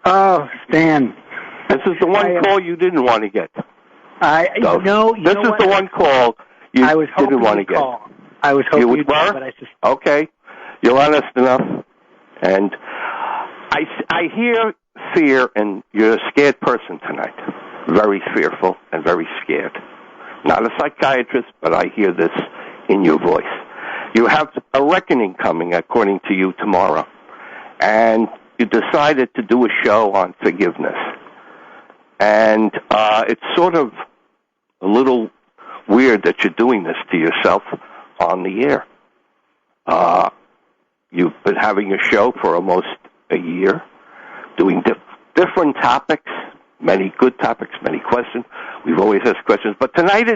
Oh, Stan. This is the one call you didn't want to get. This is the one call you didn't want to get. I was hoping you'd call, but I just... Okay. You're honest enough. And I hear fear, and you're a scared person tonight. Very fearful and very scared. Not a psychiatrist, but I hear this in your voice. You have a reckoning coming, according to you, tomorrow. And you decided to do a show on forgiveness. And it's sort of a little weird that you're doing this to yourself on the air. You've been having a show for almost a year, doing different topics, many good topics, many questions. We've always asked questions, but tonight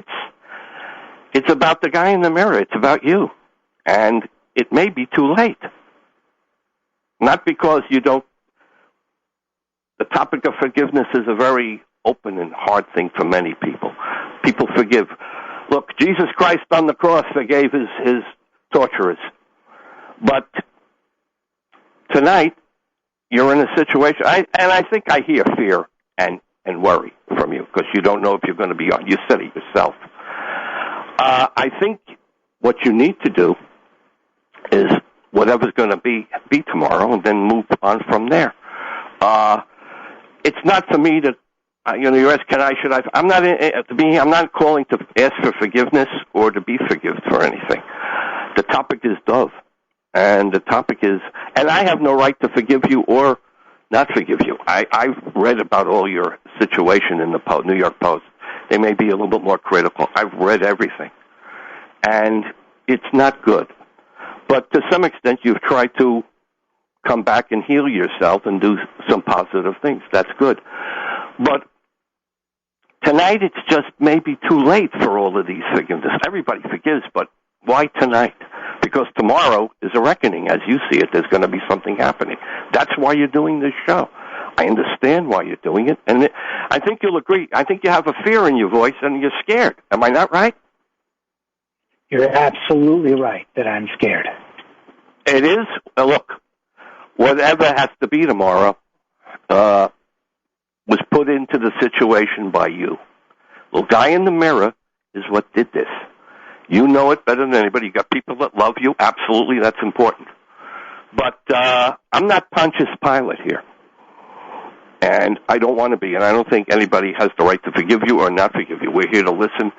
it's about the guy in the mirror. It's about you, and it may be too late. Not because you don't. The topic of forgiveness is a very open and hard thing for many people. People forgive. Look, Jesus Christ on the cross forgave his torturers. But tonight, you're in a situation, and I think I hear fear and worry from you, because you don't know if you're going to be on. You said it yourself. I think what you need to do is whatever's going to be tomorrow, and then move on from there. It's not for me to, you ask, can I, should I? I'm not calling to ask for forgiveness or to be forgiven for anything. The topic is Dove, and the topic is, and I have no right to forgive you or not forgive you. I've read about all your situation in the New York Post. They may be a little bit more critical. I've read everything, and it's not good. But to some extent, you've tried to come back and heal yourself and do some positive things. That's good. But tonight, it's just maybe too late for all of these forgiveness. Everybody forgives, but why tonight? Because tomorrow is a reckoning. As you see it, there's going to be something happening. That's why you're doing this show. I understand why you're doing it, and I think you'll agree. I think you have a fear in your voice, and you're scared. Am I not right? You're absolutely right that I'm scared. It is. Look, whatever has to be tomorrow was put into the situation by you. Little guy in the mirror is what did this. You know it better than anybody. You got people that love you. Absolutely, that's important. But I'm not Pontius Pilate here. And I don't want to be, and I don't think anybody has the right to forgive you or not forgive you. We're here to listen.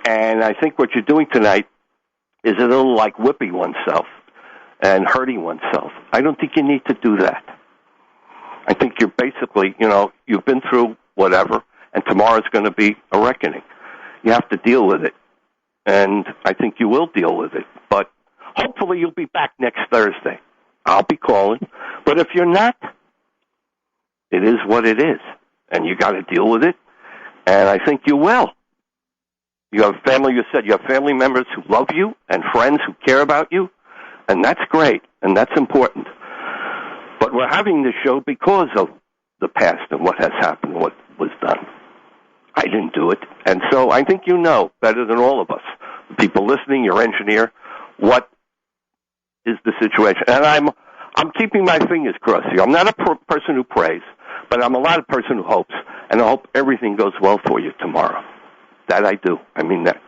And I think what you're doing tonight is a little like whipping oneself and hurting oneself. I don't think you need to do that. I think you're basically, you've been through whatever, and tomorrow's going to be a reckoning. You have to deal with it. And I think you will deal with it. But hopefully you'll be back next Thursday. I'll be calling. But if you're not, it is what it is. And you got to deal with it. And I think you will. You have family, you said you have family members who love you and friends who care about you. And that's great. And that's important. But we're having this show because of the past and what has happened, what was done. I didn't do it. And so I think you know better than all of us, the people listening, your engineer, what is the situation. And I'm keeping my fingers crossed here. I'm not a person who prays, but I'm a lot of person who hopes. And I hope everything goes well for you tomorrow. That I do. I mean that.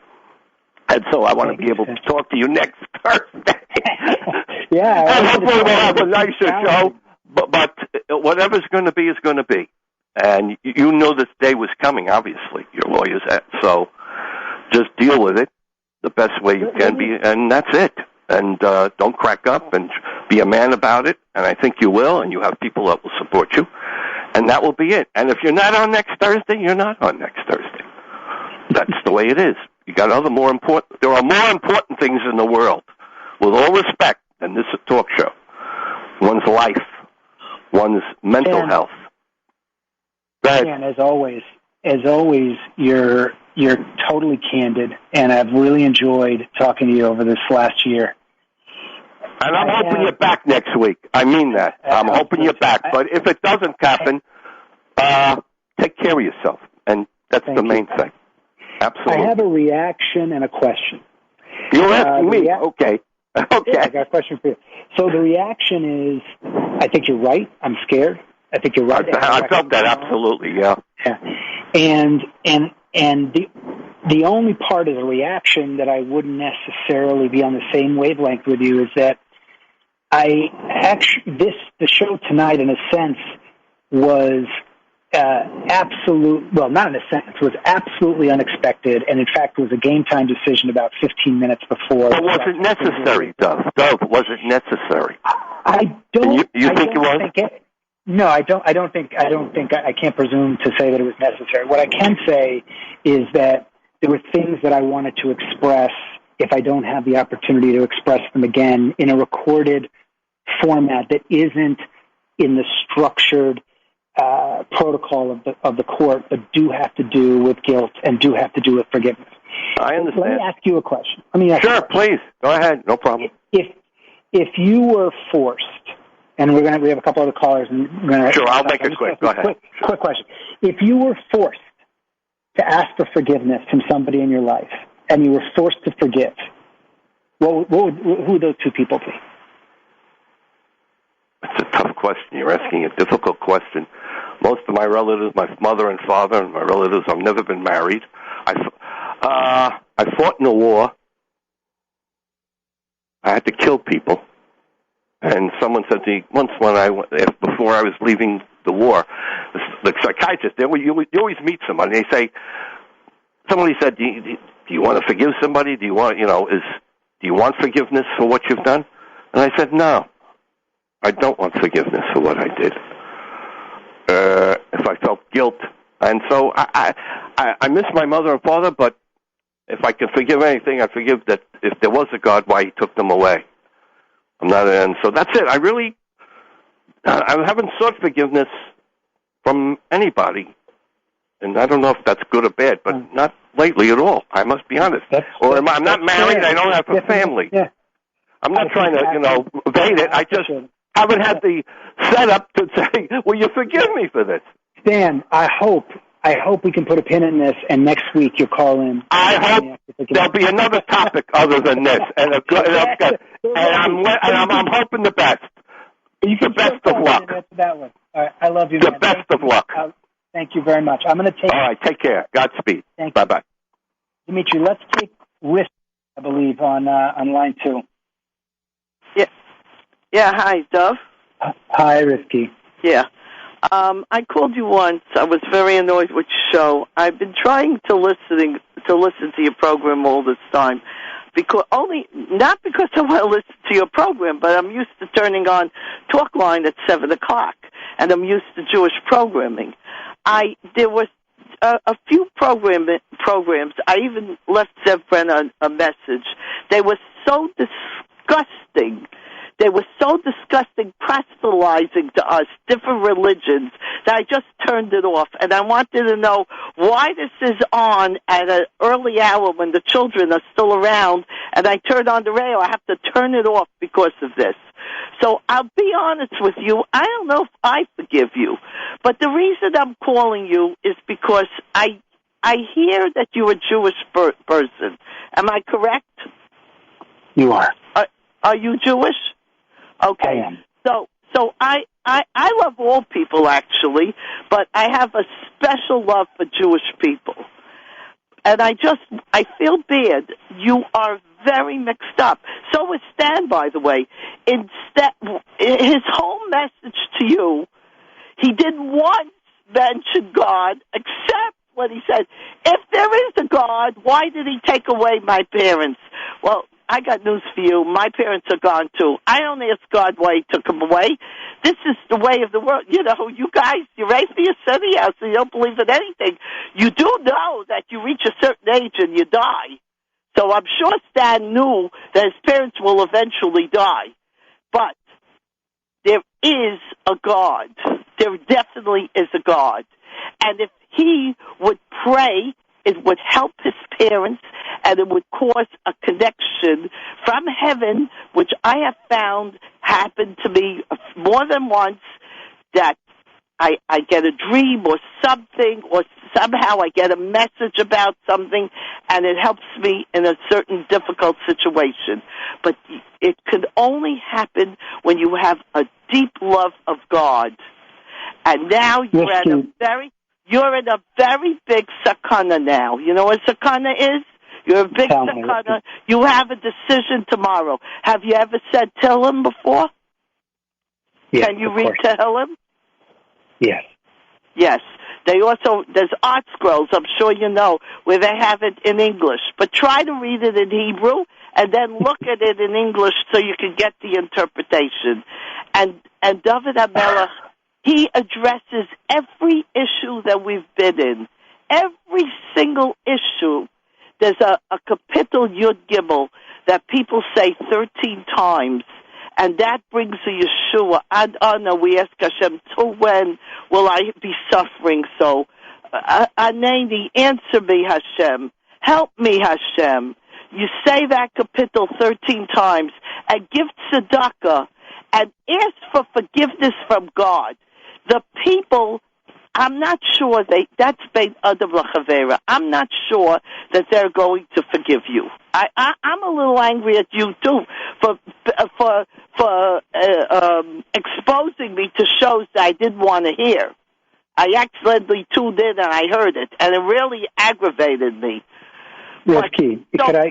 And so I want to be able to talk to you next Thursday. Yeah. And hopefully we'll have a nicer show. But whatever's going to be is going to be. And you know this day was coming, obviously, your lawyers. So just deal with it the best way you can be, and that's it. And don't crack up and be a man about it. And I think you will, and you have people that will support you. And that will be it. And if you're not on next Thursday, you're not on next Thursday. That's the way it is. You got there are more important things in the world, with all respect, than this talk show. One's life, one's mental health. And as always, you're totally candid, and I've really enjoyed talking to you over this last year. And I'm hoping you're back next week. I mean that. I'm hoping you're back. But if it doesn't happen, take care of yourself, and that's the main thing. Absolutely. I have a reaction and a question. You're asking me? Okay. Okay. Yeah, I got a question for you. So the reaction is, I think you're right. I'm scared. I think you're right. I felt that absolutely, yeah. And the only part of the reaction that I wouldn't necessarily be on the same wavelength with you is that the show tonight, in a sense, was was absolutely unexpected, and in fact was a game time decision about 15 minutes before. But was it necessary, Dove? Was it necessary? I don't. You think it was? No, I don't. I can't presume to say that it was necessary. What I can say is that there were things that I wanted to express if I don't have the opportunity to express them again in a recorded format that isn't in the structured protocol of the court, but do have to do with guilt and do have to do with forgiveness. I understand. Let me ask you a question. Sure, please. Go ahead. No problem. If you were forced, and we have a couple other callers, and sure, I'll make it quick. Go ahead. Quick question. If you were forced to ask for forgiveness from somebody in your life, and you were forced to forgive, who would those two people be? It's a tough question. You're asking a difficult question. Most of my relatives, my mother and father, and my relatives, I've never been married. I fought in the war. I had to kill people. And someone said to me once before I was leaving the war, the psychiatrist, you always meet somebody. Somebody said, do you want to forgive somebody? Do you want forgiveness for what you've done? And I said, no, I don't want forgiveness for what I did. If I felt guilt. And so I miss my mother and father, but if I can forgive anything, I forgive that if there was a God, why he took them away. And so that's it. I haven't sought forgiveness from anybody. And I don't know if that's good or bad, but not lately at all. I must be honest. I'm not married. I don't have a family. Yeah. I'm not trying to, evade it. I just haven't had the setup to say, will you forgive me for this? Stan, I hope we can put a pin in this, and next week you'll call in. I hope there'll be another topic other than this, and I'm hoping the best. The best of luck. That one. All right, I love you, man. The best of luck. Thank you very much. I'm going to take. All right, take care. Godspeed. Bye bye. Dimitri, let's take Risky, I believe, on line 2. Yeah. Hi, Dov. Hi, Risky. Yeah. I called you once. I was very annoyed with your show. I've been trying to listen to your program all this time, not because I want to listen to your program, but I'm used to turning on Talkline at 7:00, and I'm used to Jewish programming. There was a few programs. I even left Zev Brenner a message. They were so disgusting. They were so disgusting, proselytizing to us, different religions, that I just turned it off. And I wanted to know why this is on at an early hour when the children are still around, and I turn on the radio. I have to turn it off because of this. So I'll be honest with you. I don't know if I forgive you. But the reason I'm calling you is because I hear that you're a Jewish person. Am I correct? You are. Are you Jewish? Okay. I am. So I love all people, actually, but I have a special love for Jewish people. And I feel bad. You are very mixed up. So is Stan, by the way. His whole message to you, he didn't once mention God, except when he said, if there is a God, why did he take away my parents? Well, I got news for you. My parents are gone, too. I don't ask God why he took them away. This is the way of the world. You guys, you're atheists anyhow, so you don't believe in anything. You do know that you reach a certain age and you die. So I'm sure Stan knew that his parents will eventually die. But there is a God. There definitely is a God. And if he would pray, it would help his parents, and it would cause a connection from heaven, which I have found happened to me more than once, that I get a dream or something, or somehow I get a message about something, and it helps me in a certain difficult situation. But it could only happen when you have a deep love of God. And now you're in a very big sakana now. You know what sakana is? You're a big sakana. You have a decision tomorrow. Have you ever said Tehillim before? Yes, Can you read Tehillim? Yes. Yes. There's art scrolls, I'm sure you know, where they have it in English. But try to read it in Hebrew and then look at it in English so you can get the interpretation. And David HaMelech, he addresses every issue that we've been in, every single issue There's a kapitel Yud Gimel that people say 13 times, and that brings a Yeshua. Ad Ana, we ask Hashem, till when will I be suffering so? Anani, answer me, Hashem. Help me, Hashem. You say that kapitel 13 times, and give tzedakah, and ask for forgiveness from God. The people, I'm not sure that's Beit Adam L'Chavera. I'm not sure that they're going to forgive you. I'm a little angry at you too for exposing me to shows that I didn't want to hear. I accidentally tuned in and I heard it, and it really aggravated me. Risky.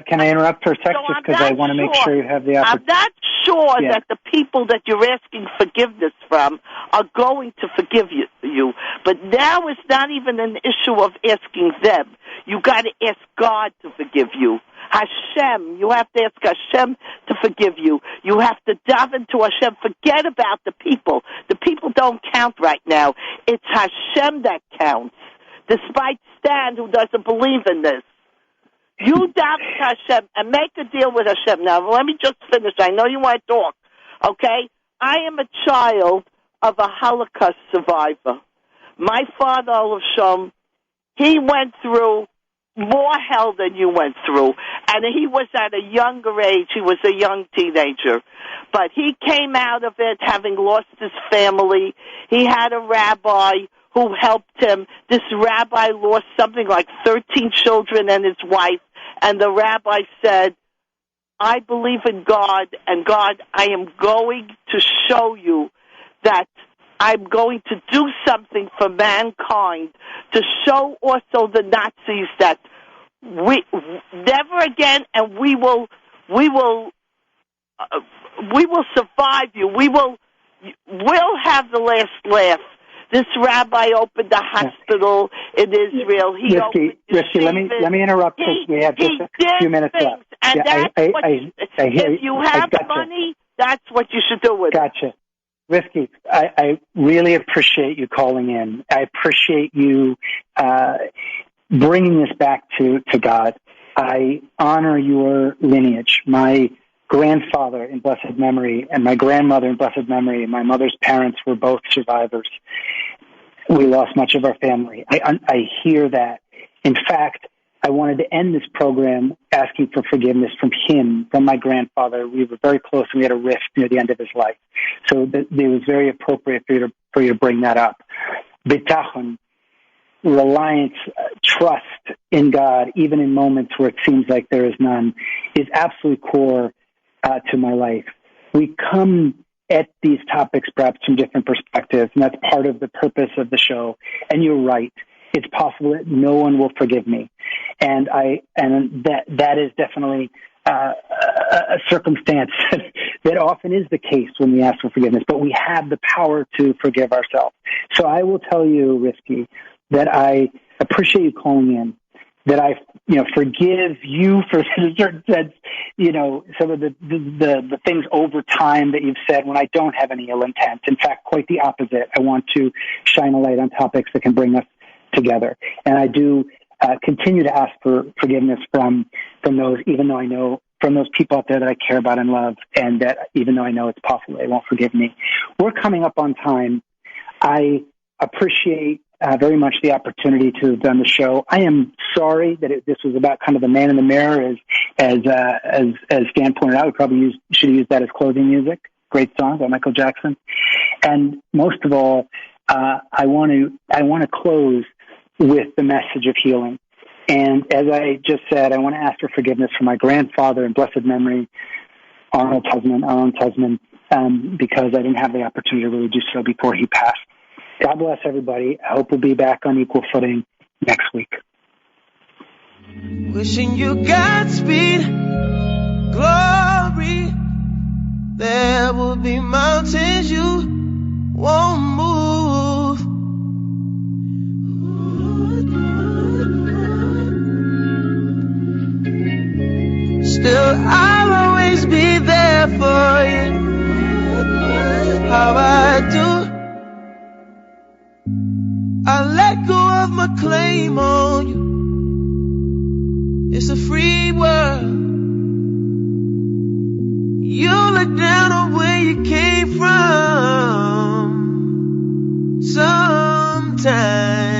Can I interrupt for a sec, just because I want to make sure you have the opportunity? I'm not sure that the people that you're asking forgiveness from are going to forgive you. But now it's not even an issue of asking them. You got to ask God to forgive you. Hashem, you have to ask Hashem to forgive you. You have to daven to Hashem. Forget about the people. The people don't count right now. It's Hashem that counts, despite Stan, who doesn't believe in this. You daven to Hashem and make a deal with Hashem. Now, let me just finish. I know you want to talk, okay? I am a child of a Holocaust survivor. My father, Olav Shom, he went through more hell than you went through, and he was at a younger age. He was a young teenager. But he came out of it having lost his family. He had a rabbi who helped him. This rabbi lost something like 13 children and his wife, and the rabbi said, I believe in God, and God, I am going to show you that I'm going to do something for mankind, to show also the Nazis that we never again, and we will survive you. We'll have the last laugh. This rabbi opened a hospital in Israel. Risky, let me interrupt because we have just a few minutes left. And if you have money, that's what you should do with it. Gotcha. Risky, I really appreciate you calling in. I appreciate you bringing this back to God. I honor your lineage. My grandfather in blessed memory and my grandmother in blessed memory, my mother's parents were both survivors. We lost much of our family. I hear that. In fact, I wanted to end this program asking for forgiveness from him, from my grandfather. We were very close, and we had a rift near the end of his life. So it was very appropriate for you to bring that up. Bitachon, reliance, trust in God, even in moments where it seems like there is none, is absolutely core to my life. We come at these topics perhaps from different perspectives, and that's part of the purpose of the show. And you're right. It's possible that no one will forgive me. And that is definitely a circumstance that often is the case when we ask for forgiveness, but we have the power to forgive ourselves. So I will tell you, Risky, that I appreciate you calling in, that I, forgive you for, in a certain sense, some of the things over time that you've said when I don't have any ill intent. In fact, quite the opposite. I want to shine a light on topics that can bring us together. And I do continue to ask for forgiveness from those, even though I know from those people out there that I care about and love, and that even though I know it's possible they won't forgive me. We're coming up on time. I appreciate very much the opportunity to have done the show. I am sorry that this was about kind of the man in the mirror, as Stan pointed out. We probably should have used that as closing music. Great song by Michael Jackson. And most of all, I want to close with the message of healing. And as I just said, I want to ask for forgiveness for my grandfather in blessed memory, Arnold Tusman, because I didn't have the opportunity to really do so before he passed. God bless everybody. I hope we'll be back on equal footing next week. Wishing you Godspeed, glory. There will be mountains you won't move. Still, I'll always be there for you. How I do. I let go of my claim on you. It's a free world. You look down on where you came from. Sometimes